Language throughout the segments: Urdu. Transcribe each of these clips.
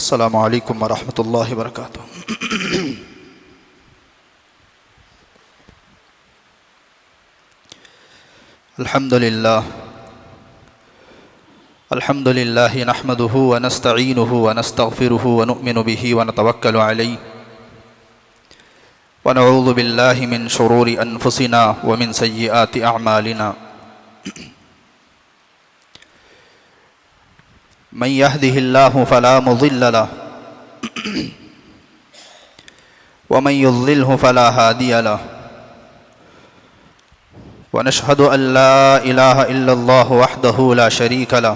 السلام علیکم ورحمۃ اللہ وبرکاتہ۔ الحمد للہ نحمده ونستعینه ونستغفره ونؤمن به ونتوکل علیہ ونعوذ باللہ من شرور انفسنا ومن سیئات اعمالنا من يهده الله فلا مضل له ومن يضلله فلا هادي له ونشهد أن لا إله إلا الله وحده لا شريك له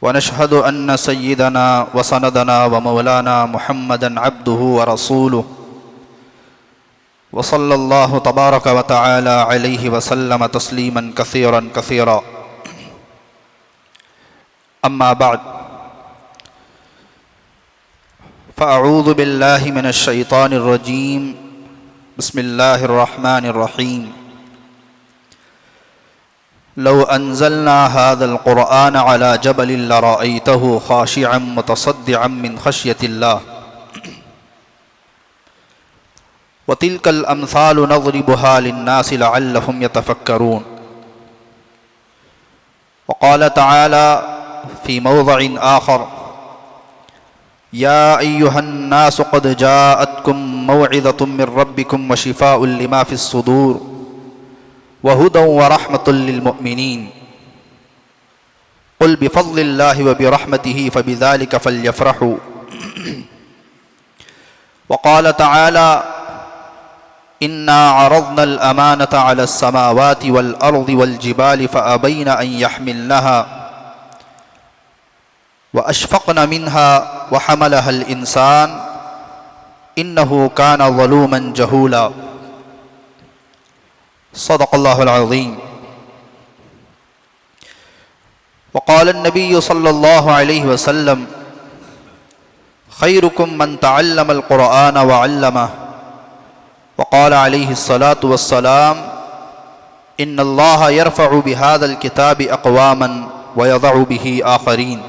ونشهد أن سيدنا وسندنا ومولانا محمدا عبده ورسوله وصلى الله تبارك وتعالى عليه وسلم تسليما كثيرا كثيرا أما بعد فأعوذ بالله من الشيطان الرجيم بسم الله الرحمن الرحيم لو أنزلنا هذا القرآن على جبل لرأيته خاشعا متصدعا من خشية الله وتلك الأمثال نضربها للناس لعلهم يتفكرون وقال تعالى في موضع آخر يا أيها الناس قد جاءتكم موعظة من ربكم وشفاء لما في الصدور وهدى ورحمة للمؤمنين قل بفضل الله وبرحمته فبذلك فليفرحوا وقال تعالى إنا عرضنا الأمانة على السماوات والأرض والجبال فأبين أن يحملنها وأشفقن منها وحملها الإنسان إنه كان ظلوما جهولا صدق الله العظيم وقال النبي صلى الله عليه وسلم خيركم من تعلم القرآن وعلمه وقال عليه الصلاة والسلام إن الله يرفع بهذا الكتاب أقواما ويضع به آخرين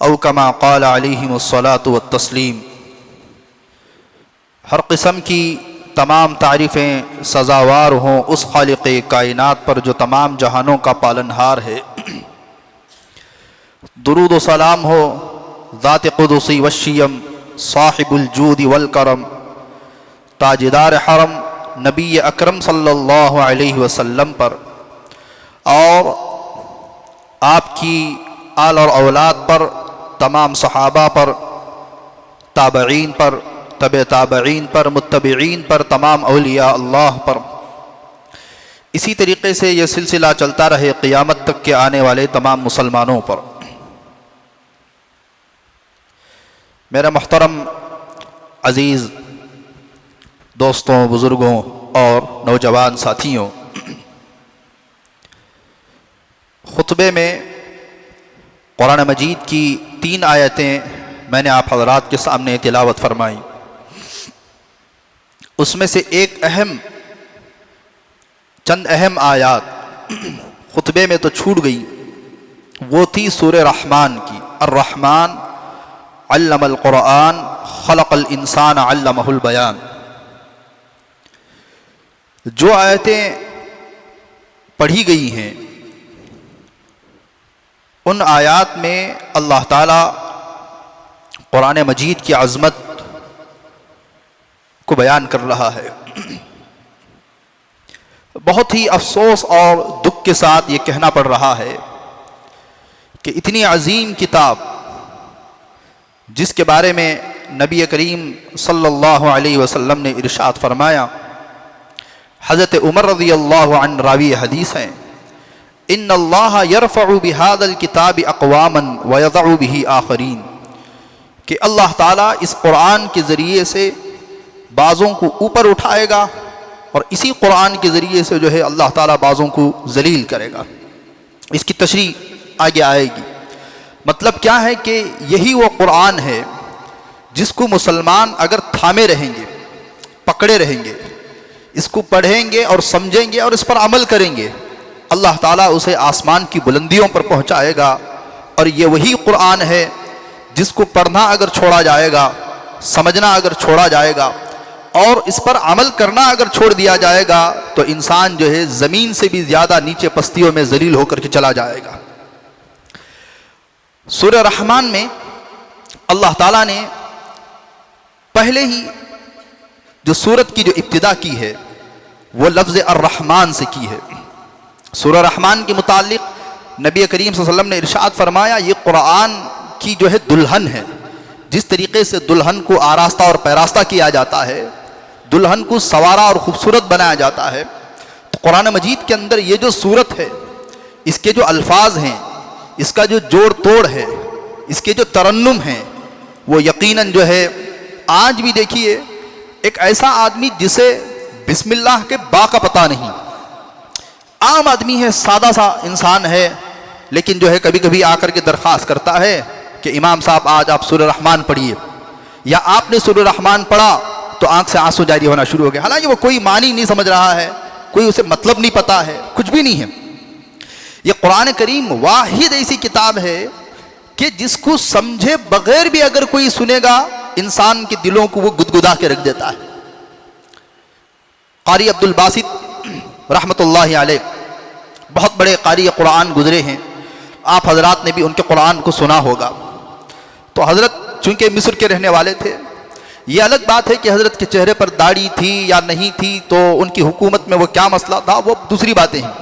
او کما قال علیہم الصلاۃ والتسلیم۔ ہر قسم کی تمام تعریفیں سزاوار ہوں اس خالق کائنات پر جو تمام جہانوں کا پالنہار ہے۔ درود و سلام ہو ذات قدسی والشیم صاحب الجود والکرم تاجدار حرم نبی اکرم صلی اللہ علیہ وسلم پر اور آپ کی آل اور اولاد پر، تمام صحابہ پر، تابعین پر، تبع تابعین پر، متبعین پر، تمام اولیاء اللہ پر، اسی طریقے سے یہ سلسلہ چلتا رہے قیامت تک کے آنے والے تمام مسلمانوں پر۔ میرے محترم عزیز دوستوں، بزرگوں اور نوجوان ساتھیوں، خطبے میں قرآن مجید کی 3 آیتیں میں نے آپ حضرات کے سامنے تلاوت فرمائی۔ اس میں سے چند اہم آیات خطبے میں تو چھوٹ گئی، وہ تھی سورہ رحمان کی، الرحمن علم القرآن خلق الانسان علمہ البیان۔ جو آیتیں پڑھی گئی ہیں ان آیات میں اللہ تعالیٰ قرآن مجید کی عظمت کو بیان کر رہا ہے۔ بہت ہی افسوس اور دکھ کے ساتھ یہ کہنا پڑ رہا ہے کہ اتنی عظیم کتاب جس کے بارے میں نبی کریم صلی اللہ علیہ وسلم نے ارشاد فرمایا، حضرت عمر رضی اللہ عنہ راوی حدیث ہیں، ان اللہ یرفع بہذا الکتاب اقواما ویضع بہ آخرین، کہ اللہ تعالیٰ اس قرآن کے ذریعے سے بعضوں کو اوپر اٹھائے گا اور اسی قرآن کے ذریعے سے جو ہے اللہ تعالیٰ بعضوں کو ذلیل کرے گا۔ اس کی تشریح آگے آئے گی۔ مطلب کیا ہے کہ یہی وہ قرآن ہے جس کو مسلمان اگر تھامے رہیں گے، پکڑے رہیں گے، اس کو پڑھیں گے اور سمجھیں گے اور اس پر عمل کریں گے، اللہ تعالیٰ اسے آسمان کی بلندیوں پر پہنچائے گا اور یہ وہی قرآن ہے جس کو پڑھنا اگر چھوڑا جائے گا، سمجھنا اگر چھوڑا جائے گا اور اس پر عمل کرنا اگر چھوڑ دیا جائے گا تو انسان جو ہے زمین سے بھی زیادہ نیچے پستیوں میں ذلیل ہو کر کے چلا جائے گا۔ سورہ رحمان میں اللہ تعالیٰ نے پہلے ہی جو سورت کی جو ابتدا کی ہے وہ لفظ الرحمن سے کی ہے۔ سورہ رحمان کے متعلق نبی کریم صلی اللہ علیہ وسلم نے ارشاد فرمایا یہ قرآن کی جو ہے دلہن ہے۔ جس طریقے سے دلہن کو آراستہ اور پیراستہ کیا جاتا ہے، دلہن کو سوارا اور خوبصورت بنایا جاتا ہے، تو قرآن مجید کے اندر یہ جو سورت ہے، اس کے جو الفاظ ہیں، اس کا جو جوڑ توڑ ہے، اس کے جو ترنم ہیں، وہ یقیناً جو ہے آج بھی دیکھیے ایک ایسا آدمی جسے بسم اللہ کے با کا پتہ نہیں، عام آدمی ہے، سادہ سا انسان ہے، لیکن جو ہے کبھی کبھی آ کر کے درخواست کرتا ہے کہ امام صاحب آج آپ سورہ رحمان پڑھیے، یا آپ نے سورہ رحمان پڑھا تو آنکھ سے آنسو جاری ہونا شروع ہو گیا، حالانکہ وہ کوئی معنی نہیں سمجھ رہا ہے، کوئی اسے مطلب نہیں پتا ہے، کچھ بھی نہیں ہے۔ یہ قرآن کریم واحد ایسی کتاب ہے کہ جس کو سمجھے بغیر بھی اگر کوئی سنے گا انسان کے دلوں کو وہ گدگدا کے رکھ دیتا ہے۔ قاری عبد الباسط رحمۃ اللہ علیہ بہت بڑے قاری قرآن گزرے ہیں، آپ حضرات نے بھی ان کے قرآن کو سنا ہوگا۔ تو حضرت چونکہ مصر کے رہنے والے تھے، یہ الگ بات ہے کہ حضرت کے چہرے پر داڑھی تھی یا نہیں تھی، تو ان کی حکومت میں وہ کیا مسئلہ تھا وہ دوسری باتیں ہیں،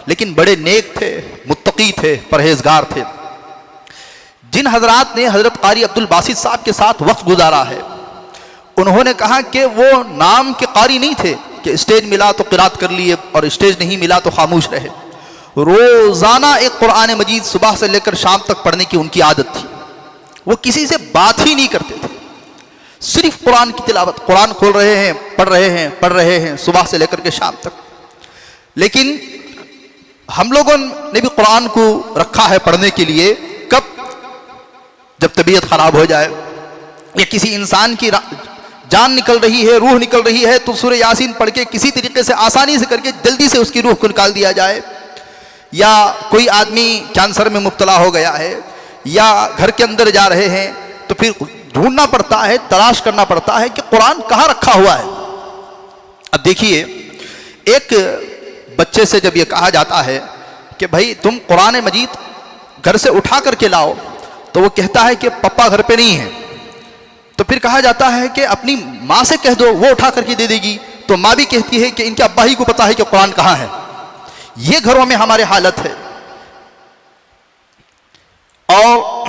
لیکن بڑے نیک تھے، متقی تھے، پرہیزگار تھے۔ جن حضرات نے حضرت قاری عبد الباسط صاحب کے ساتھ وقت گزارا ہے، انہوں نے کہا کہ وہ نام کے قاری نہیں تھے کہ اسٹیج ملا تو قرات کر لیے اور اسٹیج نہیں ملا تو خاموش رہے۔ روزانہ ایک قرآن مجید صبح سے لے کر شام تک پڑھنے کی ان کی عادت تھی، وہ کسی سے بات ہی نہیں کرتے تھے، صرف قرآن کی تلاوت، قرآن کھول رہے ہیں پڑھ رہے ہیں صبح سے لے کر کے شام تک۔ لیکن ہم لوگوں نے بھی قرآن کو رکھا ہے پڑھنے کے لیے، کب؟ جب طبیعت خراب ہو جائے یا کسی انسان کی جان نکل رہی ہے، روح نکل رہی ہے، تو سورہ یاسین پڑھ کے کسی طریقے سے آسانی سے کر کے جلدی سے اس کی روح کو نکال دیا جائے، یا کوئی آدمی کینسر میں مبتلا ہو گیا ہے یا گھر کے اندر جا رہے ہیں تو پھر ڈھونڈنا پڑتا ہے، تلاش کرنا پڑتا ہے کہ قرآن کہاں رکھا ہوا ہے۔ اب دیکھیے ایک بچے سے جب یہ کہا جاتا ہے کہ بھائی تم قرآن مجید گھر سے اٹھا کر کے لاؤ، تو وہ کہتا ہے کہ پپا گھر پہ نہیں ہے، تو پھر کہا جاتا ہے کہ اپنی ماں سے کہہ دو، وہ اٹھا کر کے دے دے گی، تو ماں بھی کہتی ہے کہ ان کے ابا ہی کو پتا ہے کہ قرآن کہاں ہے۔ یہ گھروں میں ہمارے حالت ہے۔ اور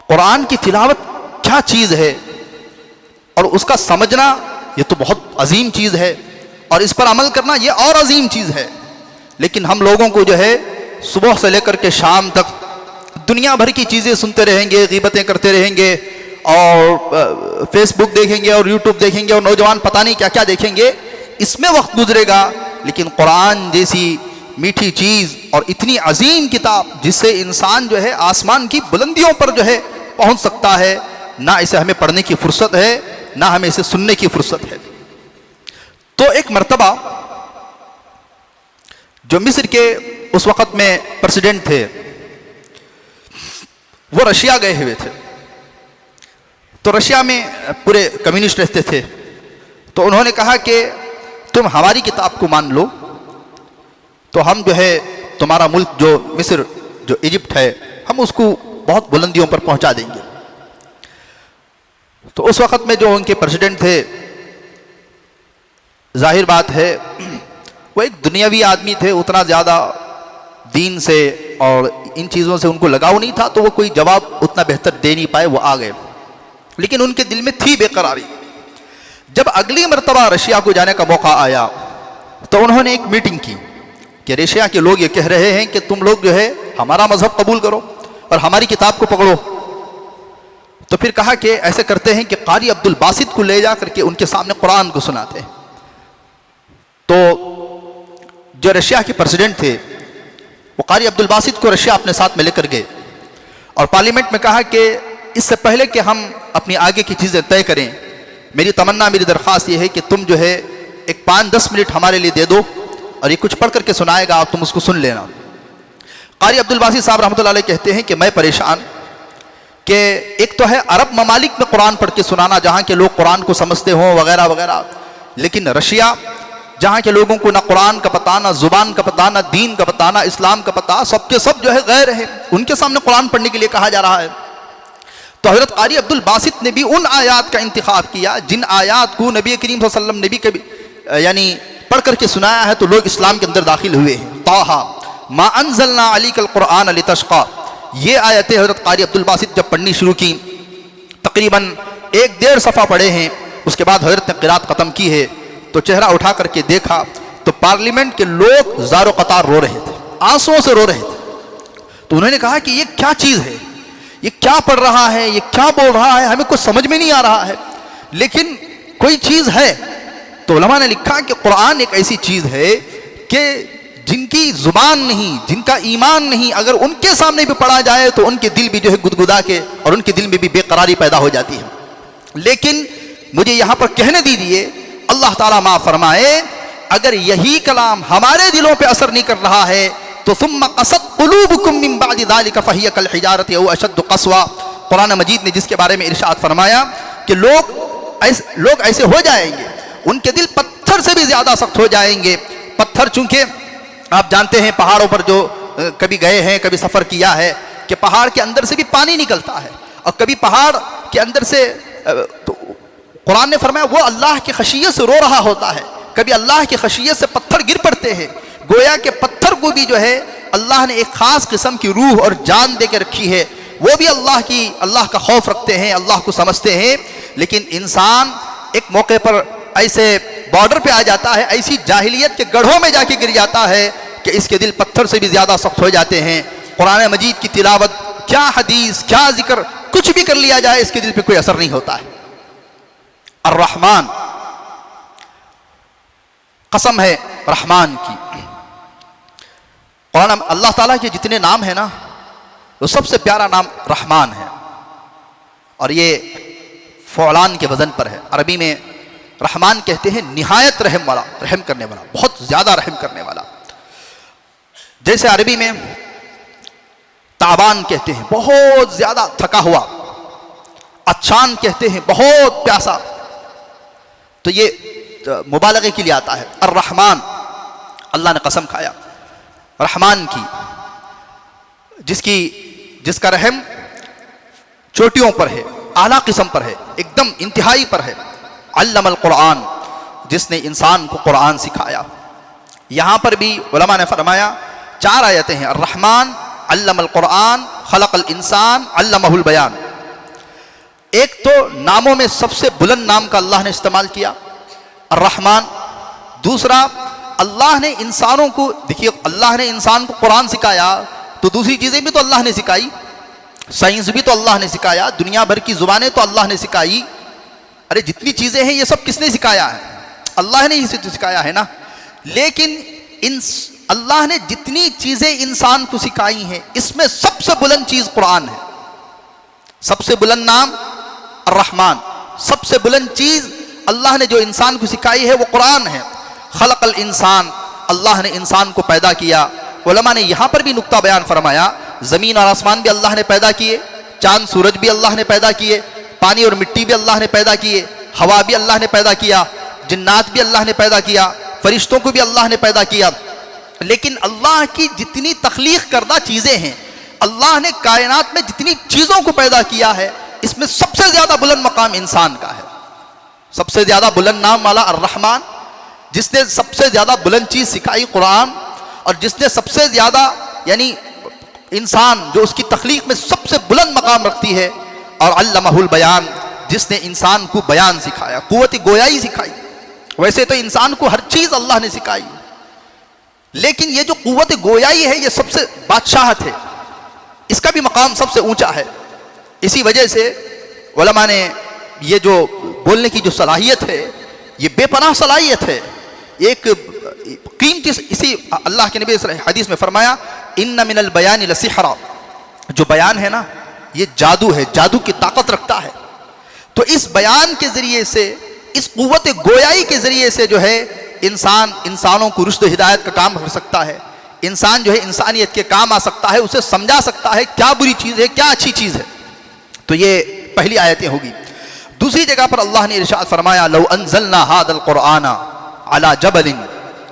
قرآن کی تلاوت کیا چیز ہے اور اس کا سمجھنا یہ تو بہت عظیم چیز ہے، اور اس پر عمل کرنا یہ اور عظیم چیز ہے، لیکن ہم لوگوں کو جو ہے صبح سے لے کر کے شام تک دنیا بھر کی چیزیں سنتے رہیں گے، غیبتیں کرتے رہیں گے، اور فیس بک دیکھیں گے اور یوٹیوب دیکھیں گے، اور نوجوان پتہ نہیں کیا کیا دیکھیں گے، اس میں وقت گزرے گا۔ لیکن قرآن جیسی میٹھی چیز اور اتنی عظیم کتاب جس سے انسان جو ہے آسمان کی بلندیوں پر جو ہے پہنچ سکتا ہے، نہ اسے ہمیں پڑھنے کی فرصت ہے، نہ ہمیں اسے سننے کی فرصت ہے۔ تو ایک مرتبہ جو مصر کے اس وقت میں پریزیڈنٹ تھے، وہ رشیا گئے ہوئے تھے، تو رشیا میں پورے کمیونسٹ رہتے تھے، تو انہوں نے کہا کہ تم ہماری کتاب کو مان لو تو ہم جو ہے تمہارا ملک جو مصر جو ایجپٹ ہے ہم اس کو بہت بلندیوں پر پہنچا دیں گے۔ تو اس وقت میں جو ان کے پریزیڈنٹ تھے، ظاہر بات ہے وہ ایک دنیاوی آدمی تھے، اتنا زیادہ دین سے اور ان چیزوں سے ان کو لگاؤ نہیں تھا، تو وہ کوئی جواب اتنا بہتر دے نہیں پائے، وہ آ گئے، لیکن ان کے دل میں تھی بے قراری۔ جب اگلی مرتبہ رشیا کو جانے کا موقع آیا تو انہوں نے ایک میٹنگ کی کہ رشیا کے لوگ یہ کہہ رہے ہیں کہ تم لوگ جو ہے ہمارا مذہب قبول کرو اور ہماری کتاب کو پکڑو، تو پھر کہا کہ ایسے کرتے ہیں کہ قاری عبد الباسط کو لے جا کر کے ان کے سامنے قرآن کو سناتے ہیں۔ تو جو رشیا کے پریزیڈنٹ تھے وہ قاری عبد الباسط کو رشیا اپنے ساتھ میں لے کر گئے اور پارلیمنٹ میں کہا کہ اس سے پہلے کہ ہم اپنی آگے کی چیزیں طے کریں، میری تمنا، میری درخواست یہ ہے کہ تم جو ہے ایک 5-10 منٹ ہمارے لیے دے دو اور یہ کچھ پڑھ کر کے سنائے گا، آپ تم اس کو سن لینا۔ قاری عبدالباسط صاحب رحمۃ اللہ علیہ کہتے ہیں کہ میں پریشان کہ ایک تو ہے عرب ممالک میں قرآن پڑھ کے سنانا جہاں کے لوگ قرآن کو سمجھتے ہوں وغیرہ وغیرہ، لیکن رشیا جہاں کے لوگوں کو نہ قرآن کا پتہ، نہ زبان کا پتہ، نہ دین کا پتہ، نہ اسلام کا پتہ، سب کے سب جو ہے غیر ہے، ان کے سامنے قرآن پڑھنے کے لیے کہا جا رہا ہے۔ تو حضرت قاری عبدالباسط نے بھی ان آیات کا انتخاب کیا جن آیات کو نبی کریم صلی اللہ علیہ وسلم نے بھی کبھی یعنی پڑھ کر کے سنایا ہے تو لوگ اسلام کے اندر داخل ہوئے ہیں۔ طٰہٰ ما انزلنا علیک القرآن لتشقیٰ، یہ آیتیں حضرت قاری عبدالباسط جب پڑھنی شروع کی، تقریباً 1.5 صفحہ پڑھے ہیں، اس کے بعد حضرت نے قرات ختم کی ہے تو چہرہ اٹھا کر کے دیکھا تو پارلیمنٹ کے لوگ زار و قطار رو رہے تھے، آنسوؤں سے رو رہے تھے۔ تو انہوں نے کہا کہ یہ کیا چیز ہے، یہ کیا پڑھ رہا ہے، یہ کیا بول رہا ہے، ہمیں کچھ سمجھ میں نہیں آ رہا ہے، لیکن کوئی چیز ہے۔ تو علماء نے لکھا کہ قرآن ایک ایسی چیز ہے کہ جن کی زبان نہیں، جن کا ایمان نہیں، اگر ان کے سامنے بھی پڑھا جائے تو ان کے دل بھی جو ہے گدگدا کے اور ان کے دل میں بھی بے قراری پیدا ہو جاتی ہے۔ لیکن مجھے یہاں پر کہنے دیجیے، اللہ تعالیٰ معاف فرمائے، اگر یہی کلام ہمارے دلوں پہ اثر نہیں کر رہا ہے تو ثم قست قلوبکم من بعد ذلک فہی کالحجارۃ او اشد قسوہ، قرآن مجید نے جس کے بارے میں ارشاد فرمایا کہ لوگ ایسے ہو جائیں گے، ان کے دل پتھر سے بھی زیادہ سخت ہو جائیں گے۔ پتھر چونکہ آپ جانتے ہیں پہاڑوں پر جو کبھی گئے ہیں، کبھی سفر کیا ہے کہ پہاڑ کے اندر سے بھی پانی نکلتا ہے، اور کبھی پہاڑ کے اندر سے قرآن نے فرمایا وہ اللہ کی خشیت سے رو رہا ہوتا ہے، کبھی اللہ کی خشیت سے پتھر گر پڑتے ہیں، گویا کہ پتھر کو بھی جو ہے اللہ نے ایک خاص قسم کی روح اور جان دے کے رکھی ہے، وہ بھی اللہ کا خوف رکھتے ہیں، اللہ کو سمجھتے ہیں۔ لیکن انسان ایک موقع پر ایسے بارڈر پہ آ جاتا ہے، ایسی جاہلیت کے گڑھوں میں جا کے گر جاتا ہے کہ اس کے دل پتھر سے بھی زیادہ سخت ہو جاتے ہیں۔ قرآن مجید کی تلاوت، کیا حدیث، کیا ذکر، کچھ بھی کر لیا جائے اس کے دل پہ کوئی اثر نہیں ہوتا ہے۔ الرحمن، قسم ہے رحمان کی، قرآن اللہ تعالیٰ کے جتنے نام ہیں نا وہ سب سے پیارا نام رحمان ہے، اور یہ فعلان کے وزن پر ہے۔ عربی میں رحمان کہتے ہیں نہایت رحم والا، رحم کرنے والا، بہت زیادہ رحم کرنے والا۔ جیسے عربی میں تعبان کہتے ہیں بہت زیادہ تھکا ہوا، عطشان کہتے ہیں بہت پیاسا، تو یہ مبالغے کے لیے آتا ہے۔ الرحمن، اللہ نے قسم کھایا رحمان کی، جس کا رحم چوٹیوں پر ہے، اعلیٰ قسم پر ہے، ایک دم انتہائی پر ہے۔ علم القرآن، جس نے انسان کو قرآن سکھایا۔ یہاں پر بھی علماء نے فرمایا 4 آیتیں ہیں، الرحمن، علم القرآن، خلق الانسان، علمہ البیان۔ ایک تو ناموں میں سب سے بلند نام کا اللہ نے استعمال کیا، الرحمن۔ دوسرا، اللہ نے انسانوں کو، دیکھیے اللہ نے انسان کو قرآن سکھایا تو دوسری چیزیں بھی تو اللہ نے سکھائی، سائنس بھی تو اللہ نے سکھایا، دنیا بھر کی زبانیں تو اللہ نے سکھائی۔ ارے جتنی چیزیں ہیں یہ سب کس نے سکھایا ہے؟ اللہ نے ہی سکھایا ہے نا۔ لیکن اللہ نے جتنی چیزیں انسان کو سکھائی ہیں اس میں سب سے بلند چیز قرآن ہے، سب سے بلند نام الرحمن، سب سے بلند چیز اللہ نے جو انسان کو سکھائی ہے وہ قرآن ہے۔ خلق الانسان، اللہ نے انسان کو پیدا کیا۔ علماء نے یہاں پر بھی نقطہ بیان فرمایا، زمین اور آسمان بھی اللہ نے پیدا کیے، چاند سورج بھی اللہ نے پیدا کیے، پانی اور مٹی بھی اللہ نے پیدا کیے، ہوا بھی اللہ نے پیدا کیا، جنات بھی اللہ نے پیدا کیا، فرشتوں کو بھی اللہ نے پیدا کیا۔ لیکن اللہ کی جتنی تخلیق کردہ چیزیں ہیں، اللہ نے کائنات میں جتنی چیزوں کو پیدا کیا ہے، اس میں سب سے زیادہ بلند مقام انسان کا ہے، سب سے زیادہ بلند نام والا الرحمن، جس نے سب سے زیادہ بلند چیز سکھائی قرآن، اور جس نے سب سے زیادہ یعنی انسان جو اس کی تخلیق میں سب سے بلند مقام رکھتی ہے، اور علمہ البیان، جس نے انسان کو بیان سکھایا، قوت گویائی سکھائی۔ ویسے تو انسان کو ہر چیز اللہ نے سکھائی، لیکن یہ جو قوت گویائی ہے یہ سب سے بادشاہت ہے، اس کا بھی مقام سب سے اونچا ہے۔ اسی وجہ سے علماء نے یہ جو بولنے کی جو صلاحیت ہے یہ بے پناہ صلاحیت ہے، ایک قیمتی، اسی اللہ کے نبی حدیث میں فرمایا ان من البیان لسحرا، جو بیان ہے نا یہ جادو ہے، جادو کی طاقت رکھتا ہے۔ تو اس بیان کے ذریعے سے، اس قوت گویائی کے ذریعے سے جو ہے انسانوں کو رشد و ہدایت کا کام کر سکتا ہے، انسان جو ہے انسانیت کے کام آ سکتا ہے، اسے سمجھا سکتا ہے کیا بری چیز ہے کیا اچھی چیز ہے. تو یہ پہلی آیتیں ہوگی. دوسری جگہ پر اللہ نے ارشاد فرمایا لو انزلنا هذا القرآن على جبل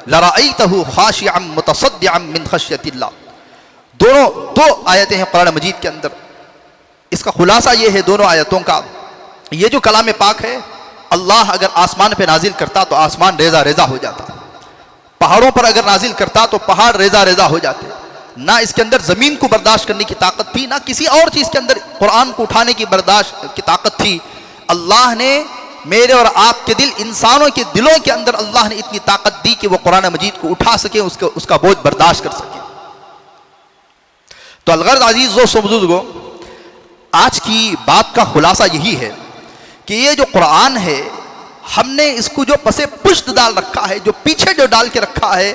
لرأيته خاشعا متصدعا من خشية اللہ. دو آیتیں ہیں قرآن مجید کے اندر. اس کا خلاصہ یہ ہے دونوں آیتوں کا، یہ جو کلام پاک ہے اللہ اگر آسمان پہ نازل کرتا تو آسمان ریزہ ریزہ ہو جاتا، پہاڑوں پر اگر نازل کرتا تو پہاڑ ریزہ ریزہ ہو جاتے. نہ اس کے اندر زمین کو برداشت کرنے کی طاقت تھی، نہ کسی اور چیز کے اندر قرآن کو اٹھانے کی برداشت کی طاقت تھی. اللہ نے میرے اور آپ کے دل، انسانوں کے دلوں کے اندر اللہ نے اتنی طاقت دی کہ وہ قرآن مجید کو اٹھا سکے، اس کا بوجھ برداشت کر سکے. تو الغرض عزیز و بزرگوں، آج کی بات کا خلاصہ یہی ہے کہ یہ جو قرآن ہے ہم نے اس کو جو پسے پشت ڈال رکھا ہے، جو پیچھے جو ڈال کے رکھا ہے،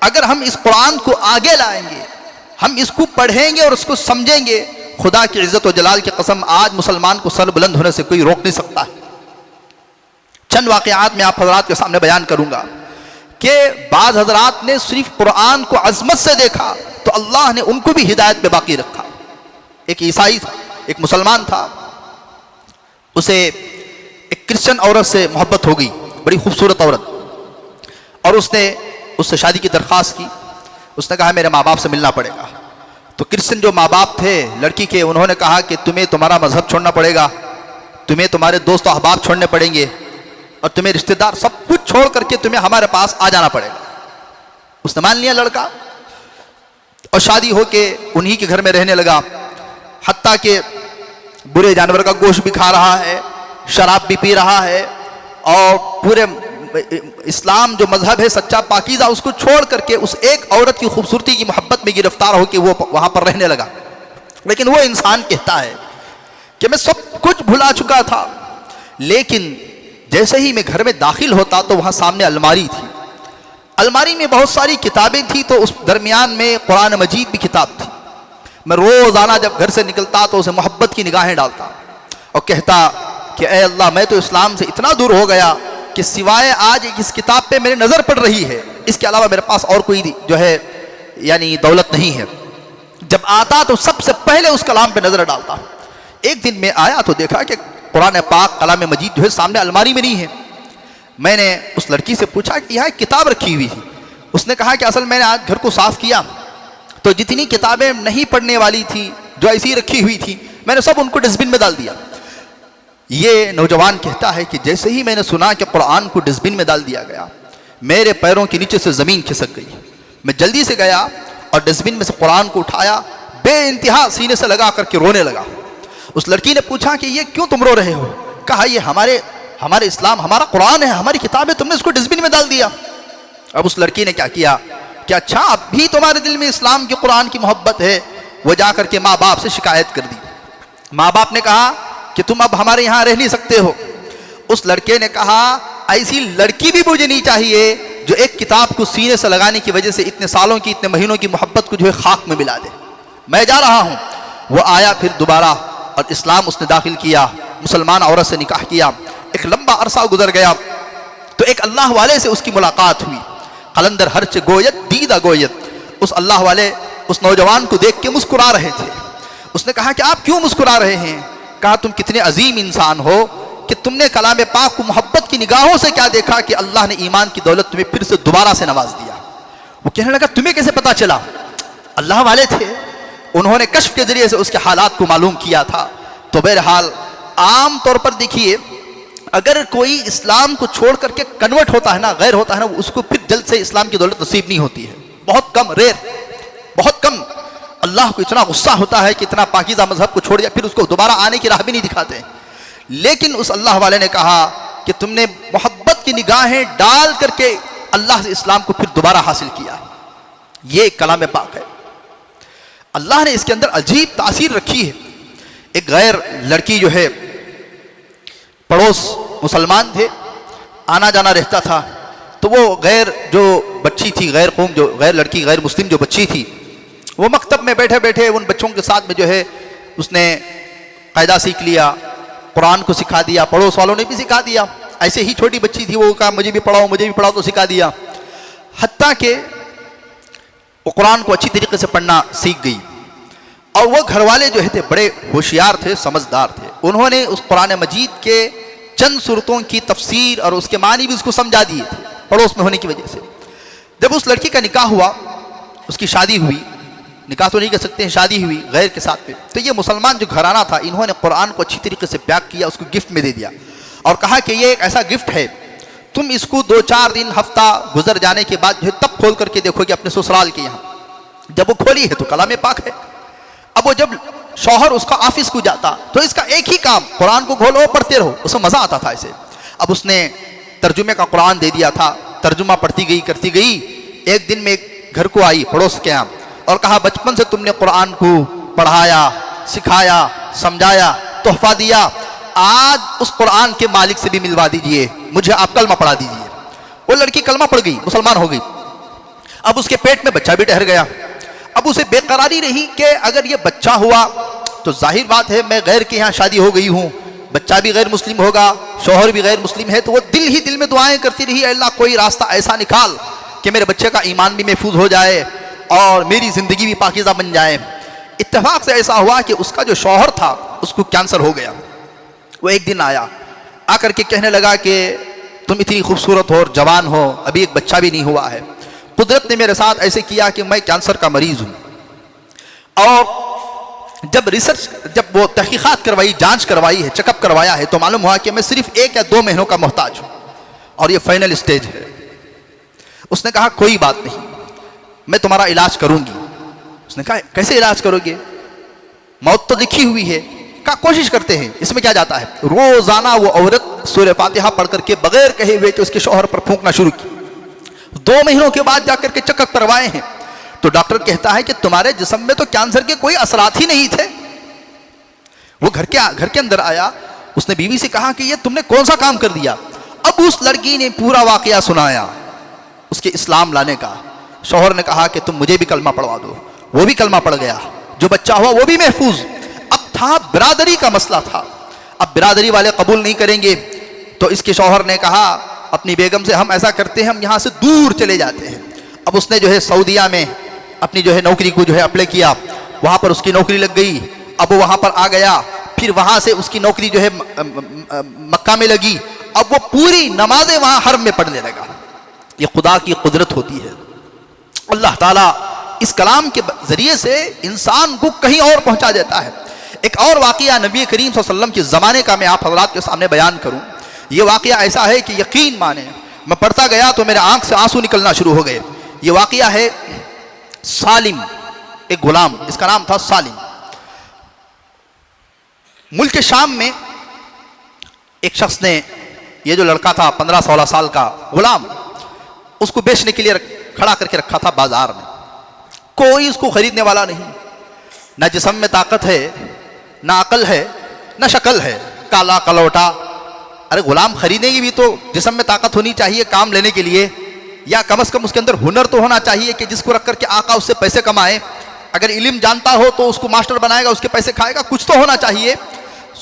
اگر ہم اس قرآن کو آگے لائیں گے، ہم اس کو پڑھیں گے اور اس کو سمجھیں گے، خدا کی عزت و جلال کی قسم آج مسلمان کو سر بلند ہونے سے کوئی روک نہیں سکتا ہے. چند واقعات میں آپ حضرات کے سامنے بیان کروں گا کہ بعض حضرات نے صرف قرآن کو عظمت سے دیکھا تو اللہ نے ان کو بھی ہدایت پہ باقی رکھا. ایک عیسائی تھا، ایک مسلمان تھا، اسے ایک کرسچن عورت سے محبت ہو گئی، بڑی خوبصورت عورت، اور اس نے اس سے شادی کی درخواست کی. اس نے کہا میرے ماں باپ سے ملنا پڑے گا. تو کرسچن جو ماں باپ تھے لڑکی کے، انہوں نے کہا کہ تمہیں تمہارا مذہب چھوڑنا پڑے گا، تمہیں تمہارے دوست و احباب چھوڑنے پڑیں گے، اور تمہیں رشتہ دار سب کچھ چھوڑ کر کے تمہیں ہمارے پاس آ جانا پڑے گا. اس نے مان لیا لڑکا، اور شادی ہو کے انہی کے گھر میں رہنے لگا. حتیٰ کہ برے جانور کا گوشت بھی کھا رہا ہے، شراب بھی پی رہا ہے، اور پورے اسلام جو مذہب ہے سچا پاکیزہ اس کو چھوڑ کر کے اس ایک عورت کی خوبصورتی کی محبت میں گرفتار ہو کے وہ وہاں پر رہنے لگا. لیکن وہ انسان کہتا ہے کہ میں سب کچھ بھلا چکا تھا، لیکن جیسے ہی میں گھر میں داخل ہوتا تو وہاں سامنے الماری تھی، الماری میں بہت ساری کتابیں تھیں، تو اس درمیان میں قرآن مجید بھی کتاب تھی. میں روزانہ جب گھر سے نکلتا تو اسے محبت کی نگاہیں ڈالتا اور کہتا کہ اے اللہ میں تو اسلام سے اتنا دور ہو گیا کہ سوائے آج اس کتاب پہ میری نظر پڑ رہی ہے، اس کے علاوہ میرے پاس اور کوئی جو ہے یعنی دولت نہیں ہے. جب آتا تو سب سے پہلے اس کلام پہ نظر ڈالتا. ایک دن میں آیا تو دیکھا کہ قرآن پاک کلام مجید جو ہے سامنے الماری میں نہیں ہے. میں نے اس لڑکی سے پوچھا کہ یہاں ایک کتاب رکھی ہوئی تھی. اس نے کہا کہ اصل میں نے آج گھر کو صاف کیا تو جتنی کتابیں نہیں پڑھنے والی تھی جو ایسی رکھی ہوئی تھی میں نے سب ان کو ڈسٹ بن میں ڈال دیا. یہ نوجوان کہتا ہے کہ جیسے ہی میں نے سنا کہ قرآن کو ڈسٹ بن میں ڈال دیا گیا میرے پیروں کے نیچے سے زمین کھسک گئی. میں جلدی سے گیا اور ڈسٹ بن میں سے قرآن کو اٹھایا، بے انتہا سینے سے لگا کر کے رونے لگا. اس لڑکی نے پوچھا کہ یہ کیوں تم رو رہے ہو؟ کہا یہ ہمارے اسلام ہمارا قرآن ہے، ہماری کتاب ہے، تم نے اس کو ڈسٹ بن میں ڈال دیا. اب اس لڑکی نے کیا کیا کہ اچھا اب بھی تمہارے دل میں اسلام کی قرآن کی محبت ہے. وہ جا کر کے ماں باپ سے شکایت کر دی. ماں باپ نے کہا کہ تم اب ہمارے یہاں رہ نہیں سکتے ہو. اس لڑکے نے کہا ایسی لڑکی بھی مجھے نہیں چاہیے جو ایک کتاب کو سینے سے لگانے کی وجہ سے اتنے سالوں کی اتنے مہینوں کی محبت کو جو ہے خاک میں ملا دے. میں جا رہا ہوں. وہ آیا پھر دوبارہ اور اسلام اس نے داخل کیا، مسلمان عورت سے نکاح کیا. ایک لمبا عرصہ گزر گیا تو ایک اللہ والے سے اس کی ملاقات ہوئی. قلندر ہرچ گویت دیدہ گویت. اس اللہ والے اس نوجوان کو دیکھ کے مسکرا رہے تھے. اس نے کہا کہ آپ کیوں مسکرا رہے ہیں؟ کہا تم کتنے عظیم انسان ہو کہ تم نے کلام پاک کو محبت کی نگاہوں سے کیا دیکھا کہ اللہ نے ایمان کی دولت تمہیں پھر سے دوبارہ سے نواز دیا. وہ کہنے لگا تمہیں کیسے پتا چلا؟ اللہ والے تھے، انہوں نے کشف کے ذریعے سے اس کے حالات کو معلوم کیا تھا. تو بہرحال عام طور پر دیکھیے اگر کوئی اسلام کو چھوڑ کر کے کنورٹ ہوتا ہے نا، غیر ہوتا ہے نا، اس کو پھر جلد سے اسلام کی دولت نصیب نہیں ہوتی ہے. بہت کم، ریئر، بہت کم. اللہ کو اتنا غصہ ہوتا ہے کہ اتنا پاکیزہ مذہب کو چھوڑ دیا پھر اس کو دوبارہ آنے کی راہ بھی نہیں دکھاتے. لیکن اس اللہ والے نے کہا کہ تم نے محبت کی نگاہیں ڈال کر کے اللہ سے اسلام کو پھر دوبارہ حاصل کیا. یہ کلام پاک ہے. اللہ نے اس کے اندر عجیب تاثیر رکھی ہے. ایک غیر لڑکی جو ہے پڑوس مسلمان تھے، آنا جانا رہتا تھا. تو وہ غیر جو بچی تھی، غیر قوم جو غیر لڑکی غیر مسلم جو بچی تھی، وہ مکتب میں بیٹھے بیٹھے ان بچوں کے ساتھ میں جو ہے اس نے قاعدہ سیکھ لیا، قرآن کو سکھا دیا، پڑوس والوں نے بھی سکھا دیا. ایسے ہی چھوٹی بچی تھی، وہ کہا مجھے بھی پڑھاؤ تو سکھا دیا. حتیٰ کہ وہ قرآن کو اچھی طریقے سے پڑھنا سیکھ گئی، اور وہ گھر والے جو تھے بڑے ہوشیار تھے، سمجھدار تھے، انہوں نے اس قرآن مجید کے چند صورتوں کی تفسیر اور اس کے معنی بھی اس کو سمجھا دیے تھے پڑوس میں ہونے کی وجہ سے۔ جب اس لڑکی کا نکاح ہوا، اس کی شادی ہوئی، نکاح تو نہیں کر سکتے ہیں، شادی ہوئی غیر کے ساتھ پہ، تو یہ مسلمان جو گھرانہ تھا انہوں نے قرآن کو اچھی طریقے سے پیک کیا، اس کو گفٹ میں دے دیا اور کہا کہ یہ ایک ایسا گفٹ ہے، تم اس کو 2-4 دن ہفتہ گزر جانے کے بعد جو ہے تب کھول کر کے دیکھو گے اپنے سسرال کے یہاں۔ جب وہ کھولی ہے تو کلام پاک ہے۔ اب وہ جب شوہر اس کا آفس کو جاتا تو اس کا ایک ہی کام قرآن کو کھولو پڑھتے رہو، اس میں مزہ آتا تھا اسے۔ اب اس نے ترجمے کا قرآن دے دیا تھا، ترجمہ پڑھتی گئی کرتی گئی۔ ایک دن میں ایک گھر کو آئی پڑوس کے یہاں اور کہا بچپن سے تم نے قرآن کو پڑھایا، سکھایا، سمجھایا، تحفہ دیا، آج اس قرآن کے مالک سے بھی ملوا دیجئے، مجھے آپ کلمہ پڑھا دیجئے۔ وہ لڑکی کلمہ پڑھ گئی، مسلمان ہو گئی۔ اب اس کے پیٹ میں بچہ بھی ٹھہر گیا۔ اب اسے بے قراری رہی کہ اگر یہ بچہ ہوا تو ظاہر بات ہے میں غیر کے یہاں شادی ہو گئی ہوں، بچہ بھی غیر مسلم ہوگا، شوہر بھی غیر مسلم ہے، تو وہ دل ہی دل میں دعائیں کرتی رہی، اے اللہ کوئی راستہ ایسا نکال کہ میرے بچے کا ایمان بھی محفوظ ہو جائے اور میری زندگی بھی پاکیزہ بن جائے۔ اتفاق سے ایسا ہوا کہ اس کا جو شوہر تھا اس کو کینسر ہو گیا۔ وہ ایک دن آیا، آ کر کے کہنے لگا کہ تم اتنی خوبصورت ہو اور جوان ہو، ابھی ایک بچہ بھی نہیں ہوا ہے، قدرت نے میرے ساتھ ایسے کیا کہ میں کینسر کا مریض ہوں۔ اور جب وہ تحقیقات کروائی، جانچ کروائی ہے، چیک اپ کروایا ہے، تو معلوم ہوا کہ میں صرف 1 یا 2 مہینوں کا محتاج ہوں اور یہ فائنل اسٹیج ہے۔ اس نے کہا کوئی بات نہیں، میں تمہارا علاج کروں گی۔ اس نے کہا کیسے علاج کرو گے؟ موت تو لکھی ہوئی ہے۔ کہا کوشش کرتے ہیں، اس میں کیا جاتا ہے۔ روزانہ وہ عورت سورہ فاتحہ پڑھ کر کے بغیر کہے ہوئے کہ اس کے شوہر پر پھونکنا شروع کی۔ 2 مہینوں کے بعد جا کر کے چیک اپ کروائے ہیں تو ڈاکٹر کہتا ہے کہ تمہارے جسم میں تو کینسر کے کوئی اثرات ہی نہیں تھے۔ وہ گھر کے اندر آیا، اس نے بیوی سے کہا کہ یہ تم نے کون سا کام کر دیا؟ اب اس لڑکی نے پورا واقعہ سنایا اس کے اسلام لانے کا۔ شوہر نے کہا کہ تم مجھے بھی کلمہ پڑھوا دو، وہ بھی کلمہ پڑھ گیا، جو بچہ ہوا وہ بھی محفوظ۔ اب تھا برادری کا مسئلہ تھا، اب برادری والے قبول نہیں کریں گے، تو اس کے شوہر نے کہا اپنی بیگم سے ہم ایسا کرتے ہیں ہم یہاں سے دور چلے جاتے ہیں۔ اب اس نے جو ہے سعودیہ میں اپنی جو ہے نوکری کو جو ہے اپلائی کیا، وہاں پر اس کی نوکری لگ گئی۔ اب وہ وہاں پر آ گیا، پھر وہاں سے اس کی نوکری جو ہے مکہ میں لگی۔ اب وہ پوری نمازیں وہاں حرم میں پڑھنے لگا۔ یہ خدا کی قدرت ہوتی ہے، اللہ تعالیٰ اس کلام کے ذریعے سے انسان کو کہیں اور پہنچا دیتا ہے۔ ایک اور واقعہ نبی کریم صلی اللہ علیہ وسلم کے زمانے کا میں آپ حضرات کے سامنے بیان کروں۔ یہ واقعہ ایسا ہے کہ یقین مانیں، میں پڑھتا گیا تو میرے آنکھ سے آنسو نکلنا شروع ہو گئے۔ یہ واقعہ ہے سالم، ایک غلام، اس کا نام تھا سالم۔ ملک شام میں ایک شخص نے، یہ جو لڑکا تھا 15-16 سال کا غلام، اس کو بیچنے کے لیے کھڑا کر کے رکھا تھا بازار میں۔ کوئی اس کو خریدنے والا نہیں، نہ جسم میں طاقت ہے، نہ عقل ہے، نہ شکل ہے، کالا کلوٹا۔ ارے غلام خریدنے کی بھی تو جسم میں طاقت ہونی چاہیے کام لینے کے لیے، یا کم از کم اس کے اندر ہنر تو ہونا چاہیے کہ جس کو رکھ کر کے آقا اس سے پیسے کمائے۔ اگر علم جانتا ہو تو اس کو ماسٹر بنائے گا، اس کے پیسے کھائے گا، کچھ تو ہونا چاہیے۔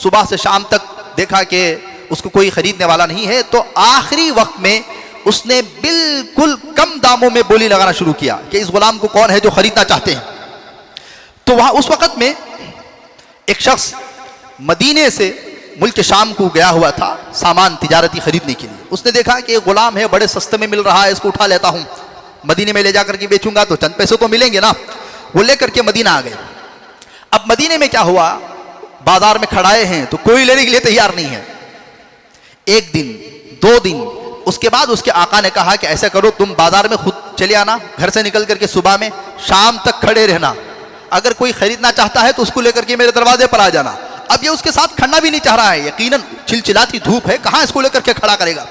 صبح سے شام تک دیکھا کہ اس کو کوئی خریدنے والا نہیں ہے، تو آخری وقت میں اس نے بالکل کم داموں میں بولی لگانا شروع کیا کہ اس غلام کو کون ہے جو خریدنا چاہتے ہیں۔ تو وہاں اس وقت میں ایک شخص مدینے سے ملک شام کو گیا ہوا تھا سامان تجارتی خریدنے کے لیے۔ اس نے دیکھا کہ ایک غلام ہے، بڑے سستے میں مل رہا ہے، اس کو اٹھا لیتا ہوں، مدینے میں لے جا کر کے بیچوں گا تو چند پیسے تو ملیں گے نا۔ وہ لے کر کے مدینہ آ گئے۔ اب مدینے میں کیا ہوا، بازار میں کھڑائے ہیں تو کوئی لینے کے لیے تیار نہیں ہے۔ 1 دن 2 دن، اس کے بعد اس کے آقا نے کہا کہ ایسا کرو تم بازار میں خود چلے آنا، گھر سے نکل کر کے صبح میں، شام تک کھڑے رہنا، اگر کوئی خریدنا چاہتا ہے تو اس کو لے کر کے میرے دروازے پر آ جانا۔ اب یہ اس کے ساتھ کھڑنا بھی نہیں چاہ رہا ہے، یقیناً چلچلاتی دھوپ ہے، کہاں اس کو لے کر کے کھڑا کرے گا۔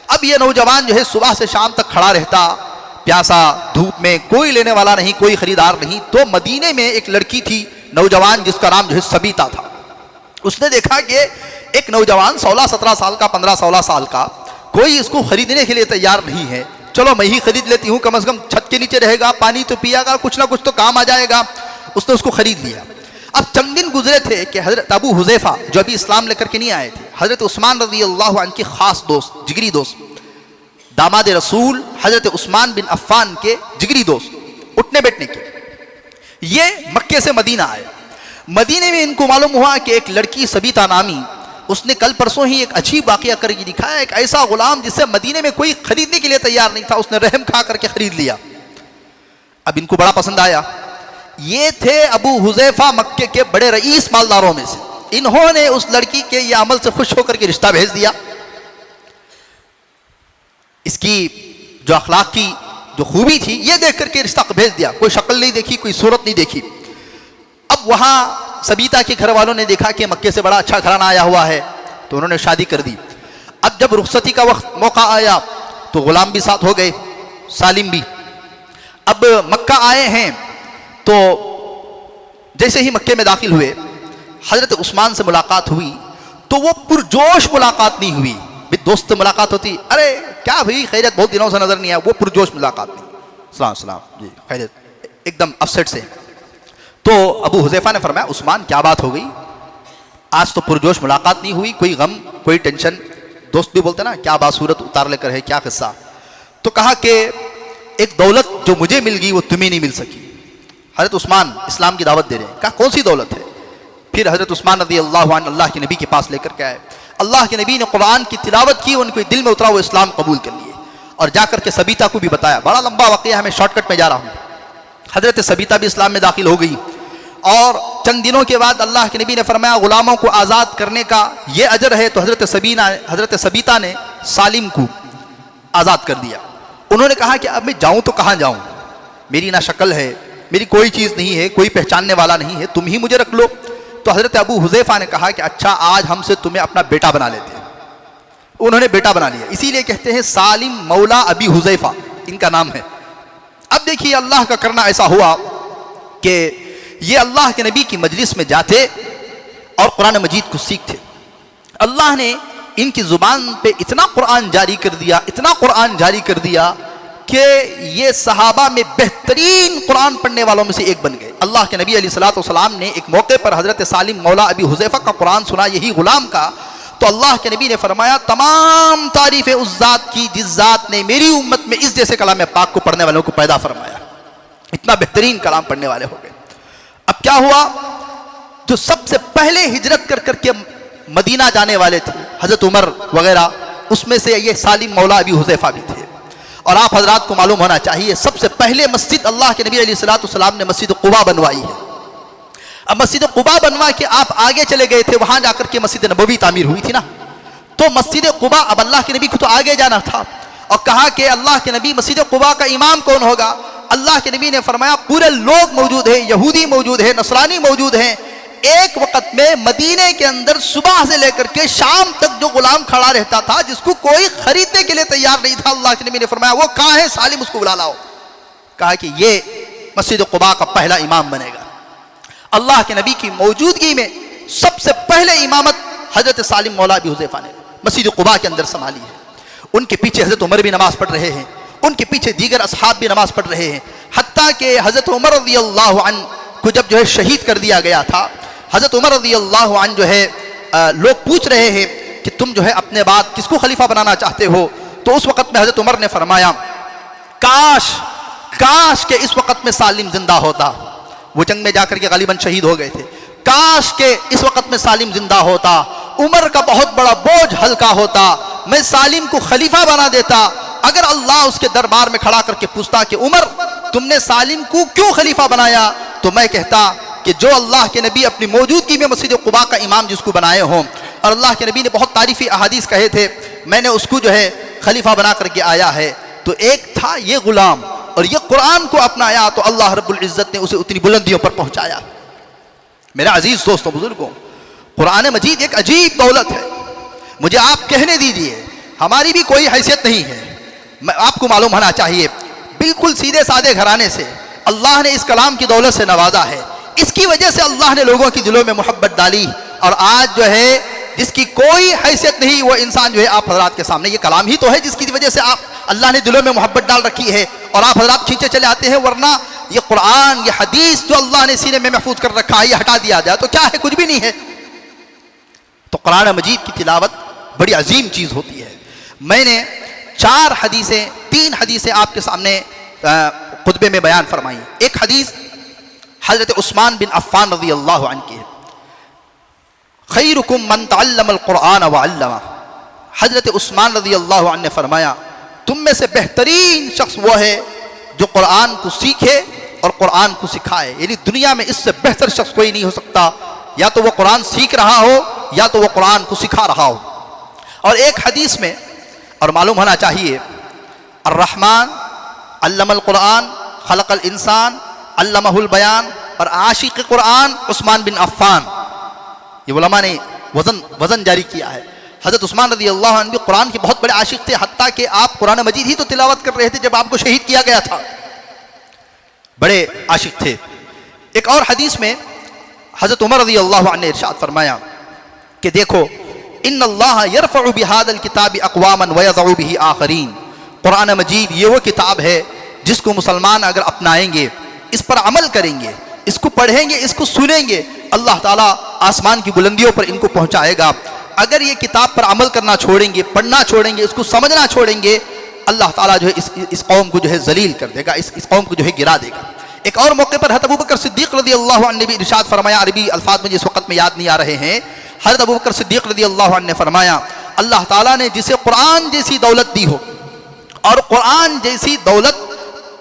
اب یہ نوجوان جو ہے صبح سے شام تک کھڑا رہتا، پیاسا دھوپ میں، کوئی لینے والا نہیں، کوئی خریدار نہیں۔ تو مدینے میں ایک لڑکی تھی نوجوان، جس کا نام جو ہے سبیتا تھا۔ اس نے دیکھا کہ ایک نوجوان 16-17 سال کا، 15-16 سال کا، کوئی اس کو خریدنے کے لیے تیار نہیں ہے، چلو میں ہی خرید لیتی ہوں، کم از کم چھت کے نیچے رہے گا، پانی تو پیے گا، کچھ نہ کچھ تو کام آ جائے گا۔ اس نے اس کو خرید لیا۔ اب چند دن گزرے تھے کہ حضرت ابو حذیفہ جو ابھی اسلام لے کر کے نہیں آئے تھے، حضرت عثمان رضی اللہ عنہ کے خاص دوست، جگری دوست، داماد رسول حضرت عثمان بن عفان کے جگری دوست، اٹھنے بیٹھنے کی. یہ مکے سے مدینہ آئے. مدینے میں ان کو معلوم ہوا کہ ایک لڑکی سبیتا نامی، اس نے کل پرسوں ہی ایک عجیب واقعہ کر کے دکھایا. ایک ایسا غلام جسے مدینے میں کوئی خریدنے کے لیے تیار نہیں تھا، اس نے رحم کھا کر کے خرید لیا. اب ان کو بڑا پسند آیا. یہ تھے ابو حذیفہ مکے کے بڑے رئیس مالداروں میں سے. انہوں نے اس لڑکی کے یہ عمل سے خوش ہو کر کے رشتہ بھیج دیا. اس کی جو اخلاق کی جو خوبی تھی یہ دیکھ کر کے رشتہ بھیج دیا. کوئی شکل نہیں دیکھی، کوئی صورت نہیں دیکھی. اب وہاں سبیتا کے گھر والوں نے دیکھا کہ مکے سے بڑا اچھا گھرانہ آیا ہوا ہے، تو انہوں نے شادی کر دی. اب جب رخصتی کا وقت موقع آیا تو غلام بھی ساتھ ہو گئے، سالم بھی. اب مکہ آئے ہیں تو جیسے ہی مکے میں داخل ہوئے حضرت عثمان سے ملاقات ہوئی تو وہ پرجوش ملاقات نہیں ہوئی. دوست سے ملاقات ہوتی، ارے کیا بھائی خیریت، بہت دنوں سے نظر نہیں آیا. وہ پرجوش ملاقات نہیں، سلام سلام جی خیریت، ایک دم اپسیٹ سے. تو ابو حذیفہ نے فرمایا عثمان کیا بات ہو گئی، آج تو پرجوش ملاقات نہیں ہوئی، کوئی غم کوئی ٹینشن. دوست بھی بولتے نا کیا بات صورت اتار لے کر ہے، کیا قصہ. تو کہا کہ ایک دولت جو مجھے مل گئی وہ تمہیں نہیں مل سکی. حضرت عثمان اسلام کی دعوت دے رہے ہیں. کہا کون سی دولت ہے. پھر حضرت عثمان رضی اللہ عنہ اللہ کے نبی کے پاس لے کر کے آئے. اللہ کے نبی نے قرآن کی تلاوت کی، ان کے دل میں اترا، وہ اسلام قبول کر لیے. اور جا کر کے سبیتا کو بھی بتایا. بڑا لمبا واقعہ ہے، میں شارٹ کٹ میں جا رہا ہوں. حضرت سبیتا بھی اسلام میں داخل ہو گئی. اور چند دنوں کے بعد اللہ کے نبی نے فرمایا غلاموں کو آزاد کرنے کا یہ اجر ہے. تو حضرت سبیتا نے سالم کو آزاد کر دیا. انہوں نے کہا کہ اب میں جاؤں تو کہاں جاؤں، میری نہ شکل ہے، میری کوئی چیز نہیں ہے، کوئی پہچاننے والا نہیں ہے، تم ہی مجھے رکھ لو. تو حضرت ابو حذیفہ نے کہا کہ اچھا آج ہم سے تمہیں اپنا بیٹا بنا لیتے ہیں. انہوں نے بیٹا بنا لیا. اسی لیے کہتے ہیں سالم مولا ابی حذیفہ ان کا نام ہے. اب دیکھیے اللہ کا کرنا ایسا ہوا کہ یہ اللہ کے نبی کی مجلس میں جاتے اور قرآن مجید کو سیکھتے. اللہ نے ان کی زبان پہ اتنا قرآن جاری کر دیا، اتنا قرآن جاری کر دیا کہ یہ صحابہ میں بہترین قرآن پڑھنے والوں میں سے ایک بن گئے. اللہ کے نبی علیہ الصلوۃ والسلام نے ایک موقع پر حضرت سالم مولا ابی حذیفہ کا قرآن سنا، یہی غلام کا. تو اللہ کے نبی نے فرمایا تمام تعریف اس ذات کی جس ذات نے میری امت میں اس جیسے کلام پاک کو پڑھنے والوں کو پیدا فرمایا. اتنا بہترین کلام پڑھنے والے ہو گئے. اب کیا ہوا، جو سب سے پہلے ہجرت کر کر کے مدینہ جانے والے تھے حضرت عمر وغیرہ، اس میں سے یہ سالم مولا ابی حذیفہ بھی تھے. اور آپ حضرات کو معلوم ہونا چاہیے سب سے پہلے مسجد اللہ کے نبی علیہ الصلوۃ والسلام نے مسجد قباء بنوائی ہے. اب مسجد قباء بنوا کے آپ آگے چلے گئے تھے، وہاں جا کر کے مسجد نبوی تعمیر ہوئی تھی نا. تو مسجد قباء، اب اللہ کے نبی کو تو آگے جانا تھا اور کہا کہ اللہ کے نبی مسجد قباء کا امام کون ہوگا. اللہ کے نبی نے فرمایا پورے لوگ موجود ہیں، یہودی موجود ہیں، نصرانی موجود ہیں. ایک وقت میں مدینے کے اندر صبح سے لے کر کے شام تک جو غلام کھڑا رہتا تھا جس کو کوئی خریدنے کے لیے تیار نہیں تھا، اللہ کے نبی نے فرمایا وہ کہاں ہے، سالم اس کو بلا لاؤ. کہا کہ یہ مسجد قباء کا پہلا امام بنے گا. اللہ کے نبی کی موجودگی میں سب سے پہلے امامت حضرت سالم مولا ابی حذیفہ نے مسجد قباء کے اندر سنبھالی ہے. ان کے پیچھے حضرت عمر بھی نماز پڑھ رہے ہیں، ان کے پیچھے دیگر اصحاب بھی نماز پڑھ رہے ہیں. حتیٰ کہ حضرت عمر رضی اللہ عنہ کو جب جو ہے شہید کر دیا گیا تھا، حضرت عمر رضی اللہ عنہ جو ہے لوگ پوچھ رہے ہیں کہ تم جو ہے اپنے بعد کس کو خلیفہ بنانا چاہتے ہو. تو اس وقت میں حضرت عمر نے فرمایا کاش کہ اس وقت میں سالم زندہ ہوتا. وہ جنگ میں جا کر کے غالباً شہید ہو گئے تھے. کاش کہ اس وقت میں سالم زندہ ہوتا، عمر کا بہت بڑا بوجھ ہلکا ہوتا، میں سالم کو خلیفہ بنا دیتا. اگر اللہ اس کے دربار میں کھڑا کر کے پوچھتا کہ عمر تم نے سالم کو کیوں خلیفہ بنایا، تو میں کہتا کہ جو اللہ کے نبی اپنی موجودگی میں مسجد قباء کا امام جس کو بنائے ہوں، اور اللہ کے نبی نے بہت تعریفی احادیث کہے تھے، میں نے اس کو جو ہے خلیفہ بنا کر کے آیا ہے. تو ایک تھا یہ غلام اور یہ قرآن کو اپنایا تو اللہ رب العزت نے اسے اتنی بلندیوں پر پہنچایا. میرا عزیز دوستوں بزرگوں، قرآن مجید ایک عجیب دولت ہے. مجھے آپ کہنے دیجئے ہماری بھی کوئی حیثیت نہیں ہے، آپ کو معلوم ہونا چاہیے بالکل سیدھے سادے گھرانے سے اللہ نے اس کلام کی دولت سے نوازا ہے. اس کی وجہ سے اللہ نے لوگوں کی دلوں میں محبت ڈالی، اور آج جو ہے جس کی کوئی حیثیت نہیں وہ انسان جو ہے آپ حضرات کے سامنے، یہ کلام ہی تو ہے جس کی وجہ سے آپ اللہ نے دلوں میں محبت ڈال رکھی ہے اور آپ حضرات کھینچے چلے آتے ہیں. ورنہ یہ قرآن، یہ حدیث جو اللہ نے سینے میں محفوظ کر رکھا ہے، یہ ہٹا دیا جائے تو کیا ہے، کچھ بھی نہیں ہے. تو قرآن مجید کی تلاوت بڑی عظیم چیز ہوتی ہے. میں نے 3 حدیثیں آپ کے سامنے خطبے میں بیان فرمائی. ایک حدیث حضرت عثمان بن عفان رضی اللہ عنہ کی ہے. خیرکم من تعلم القرآن وعلمہ. حضرت عثمان رضی اللہ عنہ نے فرمایا تم میں سے بہترین شخص وہ ہے جو قرآن کو سیکھے اور قرآن کو سکھائے. یعنی دنیا میں اس سے بہتر شخص کوئی نہیں ہو سکتا، یا تو وہ قرآن سیکھ رہا ہو یا تو وہ قرآن کو سکھا رہا ہو. اور ایک حدیث میں اور معلوم ہونا چاہیے الرحمن علم القرآن خلق الانسان علمہ البیان، اور عاشق قرآن عثمان بن عفان. یہ علماء نے وزن جاری کیا ہے. حضرت عثمان رضی اللہ عنہ بھی قرآن کے بہت بڑے عاشق تھے، حتیٰ کہ آپ قرآن مجید ہی تو تلاوت کر رہے تھے جب آپ کو شہید کیا گیا تھا. بڑے عاشق تھے. ایک اور حدیث میں حضرت عمر رضی اللہ عنہ نے ارشاد فرمایا کہ دیکھو ان اللہ یرفع بہذا الکتاب اقواما ویضع بہ آخرین. قرآن مجید یہ وہ کتاب ہے جس کو مسلمان اگر اپنائیں گے، اس پر عمل کریں گے، اس کو پڑھیں گے، اس کو سنیں گے، اللہ تعالیٰ آسمان کی بلندیوں پر ان کو پہنچائے گا. اگر یہ کتاب پر عمل کرنا چھوڑیں گے، پڑھنا چھوڑیں گے، اس کو سمجھنا چھوڑیں گے، اللہ تعالیٰ جو ہے اس قوم کو جو ہے ذلیل کر دے گا، اس قوم کو جو ہے گرا دے گا. ایک اور موقع پر حضرت ابوبکر صدیق رضی اللہ عنہ نے بھی ارشاد فرمایا، عربی الفاظ مجھے اس وقت میں یاد نہیں آ رہے ہیں. حضرت ابوبکر صدیق رضی اللہ عنہ نے فرمایا اللہ تعالیٰ نے جسے قرآن جیسی دولت دی ہو اور قرآن جیسی دولت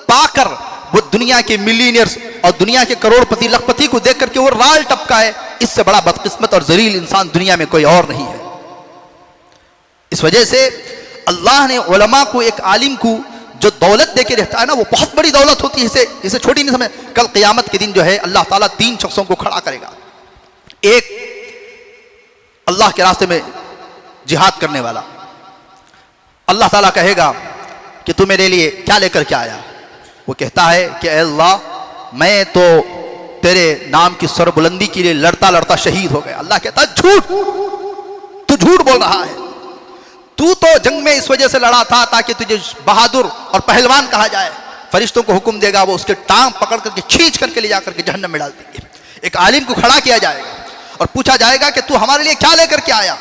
پا کر وہ دنیا کے ملینئرز اور دنیا کے کروڑ پتی لکھ پتی کو دیکھ کر کے وہ رال ٹپکا ہے، اس سے بڑا بدقسمت اور ذلیل انسان دنیا میں کوئی اور نہیں ہے. اس وجہ سے اللہ نے علماء کو، ایک عالم کو جو دولت دے کے رہتا ہے نا، وہ بہت بڑی دولت ہوتی ہے، اسے چھوٹی نہیں سمجھ. کل قیامت کے دن جو ہے اللہ تعالیٰ 3 شخصوں کو کھڑا کرے گا. ایک اللہ کے راستے میں جہاد کرنے والا. اللہ تعالیٰ کہے گا کہ تو میرے لیے کیا لے کر کے آیا؟ وہ کہتا ہے کہ اے اللہ میں تو تیرے نام کی سر بلندی کے لیے لڑتا لڑتا شہید ہو گیا. اللہ کہتا ہے جھوٹ، تو جھوٹ بول رہا ہے. تو جنگ میں اس وجہ سے لڑا تھا تاکہ تجھے بہادر اور پہلوان کہا جائے. فرشتوں کو حکم دے گا، وہ اس کے ٹانگ پکڑ کر کے کھینچ کر کے لے جا کر کے جہنم میں ڈال دیں گے. ایک عالم کو کھڑا کیا جائے گا اور پوچھا جائے گا کہ تو ہمارے لیے کیا لے کر کے آیا؟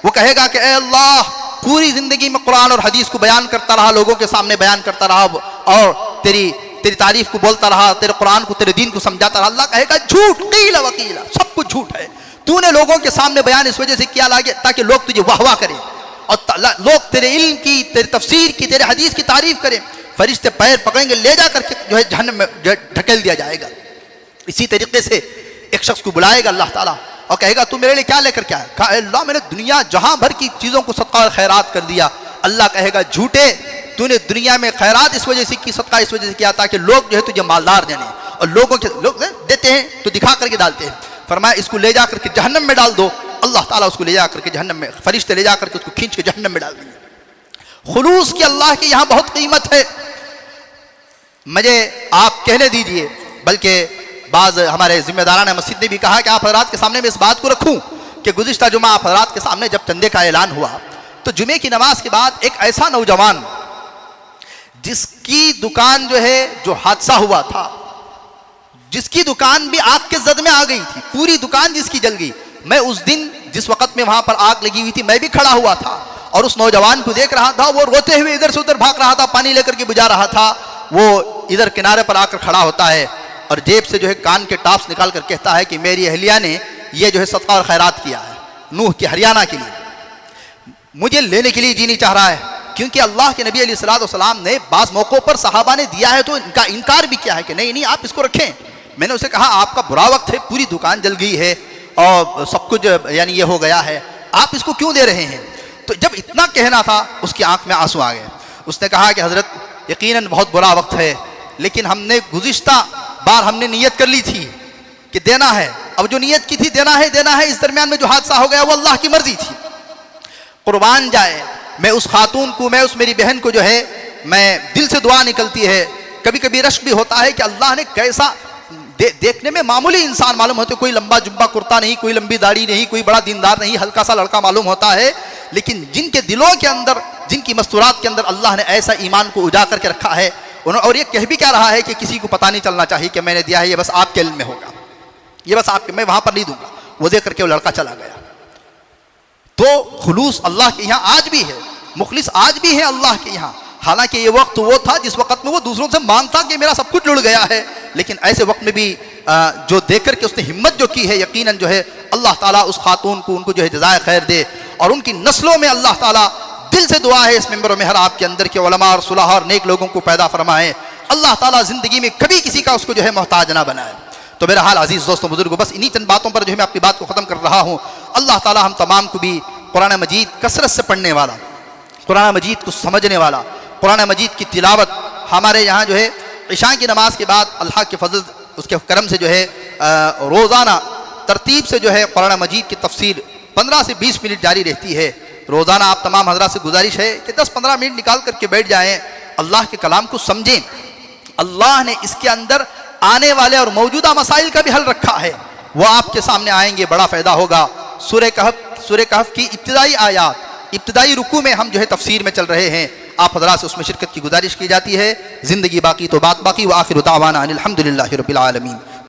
وہ کہے گا کہ اے اللہ پوری زندگی میں قرآن اور حدیث کو بیان کرتا رہا، لوگوں کے سامنے بیان کرتا رہا اور تیری تعریف کو بولتا رہا، تیرے قرآن کو، تیرے دین کو سمجھاتا رہا. اللہ کہے گا جھوٹ، قیل وقیل، سب کچھ جھوٹ ہے. تو نے لوگوں کے سامنے بیان اس وجہ سے کیا لاگے تاکہ لوگ تجھے واہ واہ کریں اور لوگ تیرے علم کی، تیرے تفسیر کی، تیرے حدیث کی تعریف کریں. فرشتے پیر پکڑیں گے، لے جا کر کے جو ہے جہنم میں ڈھکیل دیا جائے گا. اسی طریقے سے ایک شخص کو بلائے گا اللہ تعالیٰ اور کہے گا تو میرے لیے کیا لے کر کے آیا؟ کہا اے اللہ میں نے دنیا جہاں بھر کی چیزوں کو صدقہ اور خیرات کر دیا. اللہ کہے گا جھوٹے، تو نے دنیا میں خیرات اس وجہ سے کی، صدقہ اس وجہ سے کیا تاکہ لوگ جو ہے تجھے مالدار جانے، اور لوگ دیتے ہیں تو دکھا کر کے ڈالتے ہیں. فرمایا اس کو لے جا کر کے جہنم میں ڈال دو. اللہ تعالیٰ اس کو لے جا کر کے جہنم میں، فرشتے لے جا کر کے اس کو کھینچ کے جہنم میں ڈال دیں گے. خلوص کی اللہ کے یہاں بہت قیمت ہے. مجھے آپ کہنے دیجئے، بلکہ بعض ہمارے ذمہ داران مسجد نے بھی کہا کہ آپ حضرات کے سامنے میں اس بات کو رکھوں کہ گزشتہ جمعہ آپ حضرات کے سامنے جب چندے کا اعلان ہوا تو جمعے کی نماز کے بعد ایک ایسا نوجوان جس کی دکان جو ہے، جو حادثہ ہوا تھا، جس کی دکان بھی آگ کے زد میں آ گئی تھی، پوری دکان جس کی جل گئی. میں اس دن جس وقت میں وہاں پر آگ لگی ہوئی تھی میں بھی کھڑا ہوا تھا اور اس نوجوان کو دیکھ رہا تھا. وہ روتے ہوئے ادھر سے ادھر بھاگ رہا تھا، پانی لے کر کے بجھا رہا تھا. وہ ادھر کنارے پر آ کر کھڑا ہوتا ہے اور جیب سے جو ہے کان کے ٹاپس نکال کر کہتا ہے کہ میری اہلیہ نے یہ جو ہے صدقہ اور خیرات کیا ہے نوح کے ہریانہ کے لیے، مجھے لینے کے لیے جی نہیں چاہ رہا ہے. کیونکہ اللہ کے نبی علیہ الصلوۃ والسلام نے بعض موقعوں پر صحابہ نے دیا ہے تو ان کا انکار بھی کیا ہے کہ نہیں آپ اس کو رکھیں. میں نے اسے کہا آپ کا برا وقت ہے، پوری دکان جل گئی ہے اور سب کچھ یعنی یہ ہو گیا ہے، آپ اس کو کیوں دے رہے ہیں؟ تو جب اتنا کہنا تھا اس کی آنکھ میں آنسو آ گئے. اس نے کہا کہ حضرت یقیناً بہت برا وقت ہے، لیکن ہم نے گزشتہ بار ہم نے نیت کر لی تھی کہ دینا ہے. اب جو نیت کی تھی دینا ہے، اس درمیان میں جو حادثہ ہو گیا وہ اللہ کی مرضی تھی. قربان جائے میں اس خاتون کو، میں اس میری بہن کو جو ہے میں دل سے دعا نکلتی ہے. کبھی کبھی رشک بھی ہوتا ہے کہ اللہ نے کیسا، دیکھنے میں معمولی انسان معلوم ہوتے، کوئی لمبا جبہ کرتا نہیں، کوئی لمبی داڑھی نہیں، کوئی بڑا دیندار نہیں، ہلکا سا لڑکا معلوم ہوتا ہے. لیکن جن کے دلوں کے اندر، جن کی مستورات کے اندر اللہ نے ایسا ایمان کو اجا کر کے رکھا ہے، اور یہ کہہ بھی کیا رہا ہے کہ کسی کو پتہ نہیں چلنا چاہیے کہ میں نے دیا ہے، یہ بس آپ کے علم میں ہوگا، یہ بس آپ کے، میں وہاں پر نہیں دوں گا. وہ دے کر کے وہ لڑکا چلا گیا. تو خلوص اللہ کے یہاں آج بھی ہے، مخلص آج بھی ہے اللہ کے یہاں. حالانکہ یہ وقت وہ تھا جس وقت میں وہ دوسروں سے مانگتا کہ میرا سب کچھ جڑ گیا ہے، لیکن ایسے وقت میں بھی جو دیکھ کر کے اس نے ہمت جو کی ہے، یقیناً جو ہے اللہ تعالیٰ اس خاتون کو ان کو جو ہے جزائے خیر دے، اور ان کی نسلوں میں اللہ تعالیٰ، دل سے دعا ہے اس ممبر و محراب کے اندر کے علماء اور صلحاء اور نیک لوگوں کو پیدا فرمائے، اللہ تعالیٰ زندگی میں کبھی کسی کا اس کو جو ہے محتاج نہ بنائے۔ تو میرا حال عزیز دوستوں بزرگوں، بس انہی چند باتوں پر جو ہے میں اپنی بات کو ختم کر رہا ہوں۔ اللہ تعالیٰ ہم تمام کو بھی قرآن مجید کثرت سے پڑھنے والا، قرآن مجید کو سمجھنے والا، قرآن مجید کی تلاوت، ہمارے یہاں جو ہے عشاء کی نماز کے بعد اللہ کے فضل اس کے کرم سے جو ہے روزانہ ترتیب سے جو ہے قرآن مجید کی تفسیر 15 سے 20 منٹ جاری رہتی ہے۔ روزانہ آپ تمام حضرات سے گزارش ہے کہ 10-15 منٹ نکال کر کے بیٹھ جائیں، اللہ کے کلام کو سمجھیں۔ اللہ نے اس کے اندر آنے والے اور موجودہ مسائل کا بھی حل رکھا ہے، وہ آپ کے سامنے آئیں گے، بڑا فائدہ ہوگا۔ سورہ کہف کی ابتدائی آیات، ابتدائی رکوع میں ہم جو ہے تفسیر میں چل رہے ہیں، آپ حضرات سے اس میں شرکت کی گزارش کی جاتی ہے۔ زندگی باقی تو بات باقی، وآخر دعوانا ان الحمدللہ رب العالمین۔